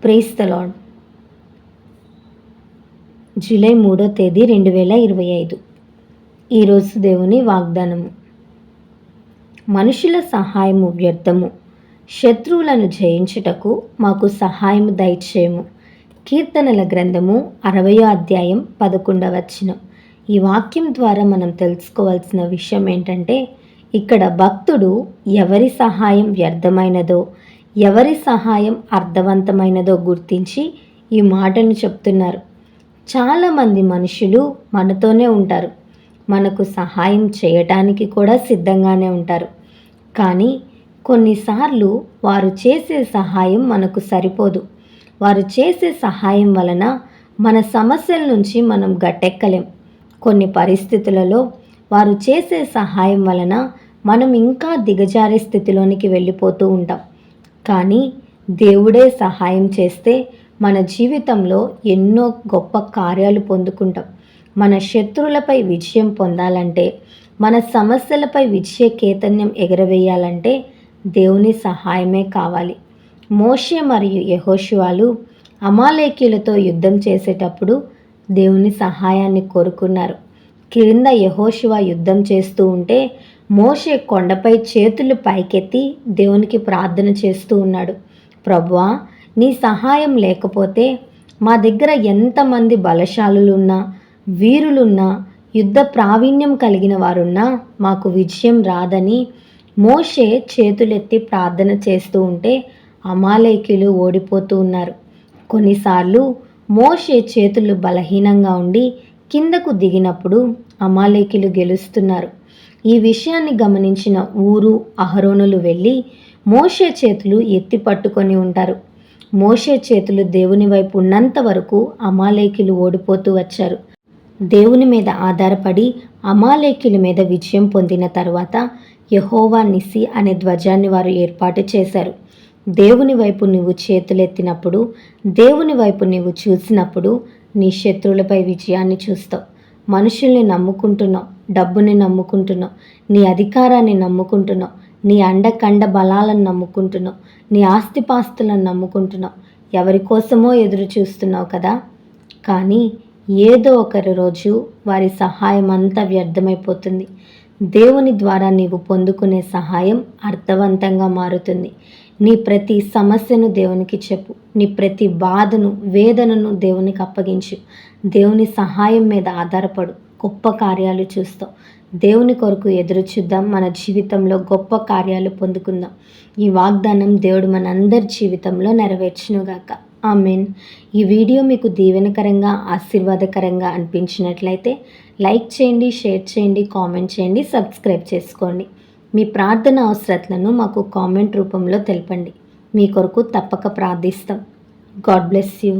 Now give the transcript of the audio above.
Praise the lord. July 3వ తేదీ 2025. ఈరోజు దేవుని వాగ్దానము. మనుషుల సహాయము వ్యర్థము, శత్రువులను జయించుటకు మాకు సహాయము దయచేయము. కీర్తనల గ్రంథము 60వ అధ్యాయం 11వ వచనం. ఈ వాక్యం ద్వారా మనం తెలుసుకోవాల్సిన విషయం ఏంటంటే, ఇక్కడ భక్తుడు ఎవరి సహాయం వ్యర్థమైనదో, ఎవరి సహాయం అర్థవంతమైనదో గుర్తించి ఈ మాటను చెప్తున్నారు. చాలామంది మనుషులు మనతోనే ఉంటారు, మనకు సహాయం చేయటానికి కూడా సిద్ధంగానే ఉంటారు. కానీ కొన్నిసార్లు వారు చేసే సహాయం మనకు సరిపోదు. వారు చేసే సహాయం వలన మన సమస్యల నుంచి మనం గట్టెక్కలేం. కొన్ని పరిస్థితులలో వారు చేసే సహాయం వలన మనం ఇంకా దిగజారే స్థితిలోనికి వెళ్ళిపోతూ ఉంటాం. కానీ దేవుడే సహాయం చేస్తే మన జీవితంలో ఎన్నో గొప్ప కార్యాలు పొందుకుంటాం. మన శత్రువులపై విజయం పొందాలంటే, మన సమస్యలపై విజయ కేతన్యం ఎగరవేయాలంటే దేవుని సహాయమే కావాలి. మోషే మరియు యెహోషువలు అమాలేకీయులతో యుద్ధం చేసేటప్పుడు దేవుని సహాయాన్ని కోరుకున్నారు. క్రింద యెహోషువ యుద్ధం చేస్తూ ఉంటే మోషే కొండపై చేతులు పైకెత్తి దేవునికి ప్రార్థన చేస్తూ ఉన్నాడు. ప్రభువా, నీ సహాయం లేకపోతే మా దగ్గర ఎంతమంది బలశాలులున్నా, వీరులున్నా, యుద్ధ ప్రావీణ్యం కలిగిన వారున్నా మాకు విజయం రాదని మోషే చేతులెత్తి ప్రార్థన చేస్తూ ఉంటే అమాలేకీయులు ఓడిపోతూ ఉన్నారు. కొన్నిసార్లు మోషే చేతులు బలహీనంగా ఉండి కిందకు దిగినప్పుడు అమాలేకీయులు గెలుస్తున్నారు. ఈ విషయాన్ని గమనించిన ఊరు, అహరోనులు వెళ్ళి మోషే చేతులు ఎత్తి పట్టుకొని ఉంటారు. మోషే చేతులు దేవుని వైపు ఉన్నంత వరకు అమాలేకీయులు ఓడిపోతూ వచ్చారు. దేవుని మీద ఆధారపడి అమాలేకీయుల మీద విజయం పొందిన తర్వాత యెహోవా నిస్సి అనే ధ్వజాన్ని వారు ఏర్పాటు చేశారు. దేవుని వైపు నువ్వు చేతులెత్తినప్పుడు, దేవుని వైపు నువ్వు చూసినప్పుడు నీ శత్రువులపై విజయాన్ని చూస్తావు. మనుషుల్ని నమ్ముకుంటున్నావు, డబ్బుని నమ్ముకుంటున్నావు, నీ అధికారాన్ని నమ్ముకుంటున్నావు, నీ అండకండ బలాలను నమ్ముకుంటున్నావు, నీ ఆస్తిపాస్తులను నమ్ముకుంటున్నావు. ఎవరి కోసమో ఎదురు చూస్తున్నావు కదా. కానీ ఏదో ఒకరి రోజు వారి సహాయం అంతా వ్యర్థమైపోతుంది. దేవుని ద్వారా నీవు పొందుకునే సహాయం అర్థవంతంగా మారుతుంది. నీ ప్రతి సమస్యను దేవునికి చెప్పు. నీ ప్రతి బాధను, వేదనను దేవునికి అప్పగించు. దేవుని సహాయం మీద ఆధారపడు. గొప్ప కార్యాలు చూస్తావు. దేవుని కొరకు ఎదురు చూద్దాం. మన జీవితంలో గొప్ప కార్యాలు పొందుకుందాం. ఈ వాగ్దానం దేవుడు మనందరి జీవితంలో నెరవేర్చునుగాక. ఆమేన్. ఈ వీడియో మీకు దీవెనకరంగా, ఆశీర్వాదకరంగా అనిపించినట్లయితే లైక్ చేయండి, షేర్ చేయండి, కామెంట్ చేయండి, సబ్స్క్రైబ్ చేసుకోండి. మీ ప్రార్థన అవసరతలను మాకు కామెంట్ రూపంలో తెలపండి. మీ కొరకు తప్పక ప్రార్థిస్తాం. God bless you.